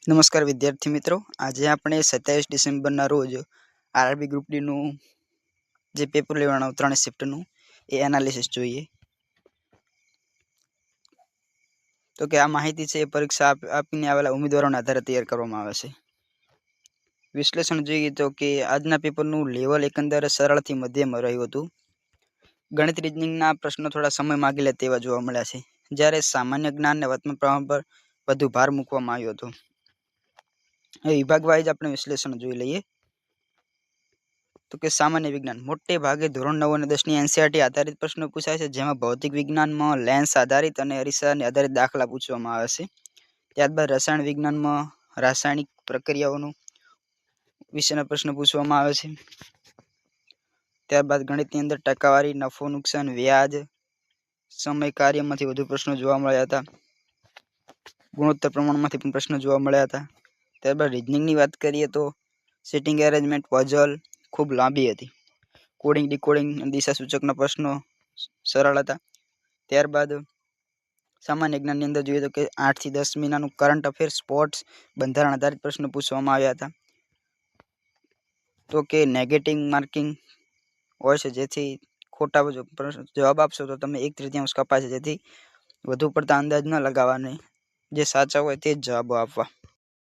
નમસ્કાર વિદ્યાર્થી મિત્રો, આજે આપણે 27 ડિસેમ્બરના રોજ આરઆરબી ગ્રુપ ડીનું જે પેપર લેવાનું 3 શિફ્ટનું એ એનાલિસિસ જોઈએ. તો કે આ માહિતી છે એ પરીક્ષા આપીને આવેલા ઉમેદવારોના આધારે તૈયાર કરવામાં આવે છે. વિશ્લેષણ જોઈએ તો કે આજના પેપરનું લેવલ એકંદરે સરળથી મધ્યમ રહ્યું હતું. ગણિત રીઝનિંગના પ્રશ્નો થોડા સમય માગી લે તેવા જોવા મળ્યા છે, જ્યારે સામાન્ય જ્ઞાન અને વર્તમાન પ્રમાણ પર વધુ ભાર મૂકવામાં આવ્યો હતો. વિભાગ વાઇઝ આપણે વિશ્લેષણ જોઈ લઈએ. તો કે સામાન્ય વિજ્ઞાન મોટે ભાગે ધોરણ 9 અને 10 ની એનસીઆરટી આધારિત પ્રશ્નો પૂછાય છે, જેમાં ભૌતિક વિજ્ઞાનમાં લેન્સ આધારિત અને અરીસાને આધારિત દાખલા પૂછવામાં આવે છે. ત્યારબાદ રસાયણ વિજ્ઞાનમાં રાસાયણિક પ્રક્રિયાઓનું વિશેના પ્રશ્નો પૂછવામાં આવે છે. ત્યારબાદ ગણિતની અંદર ટકાવારી, નફો નુકસાન, વ્યાજ, સમય, કાર્યમાંથી વધુ પ્રશ્નો જોવા મળ્યા હતા. ગુણોત્તર પ્રમાણમાંથી પણ પ્રશ્નો જોવા મળ્યા હતા. ત્યારબાદ રીઝનિંગની વાત કરીએ તો સિટિંગ એરેન્જમેન્ટ, પઝલ ખૂબ લાંબી હતી. કોડિંગ, ડીકોડિંગ, દિશા સૂચકના પ્રશ્નો સરળ હતા. ત્યારબાદ સામાન્ય જ્ઞાનની અંદર જોઈએ તો કે 8 થી 10 મહિનાનું કરંટ અફેર, સ્પોર્ટ્સ, બંધારણ આધારિત પ્રશ્નો પૂછવામાં આવ્યા હતા. તો કે નેગેટિવ માર્કિંગ હોય છે, જેથી ખોટા જવાબ આપશો તો તમે 1/3 કપાશે, જેથી વધુ પડતા અંદાજ ન લગાવવાને, જે સાચા હોય તે જ જવાબો આપવા.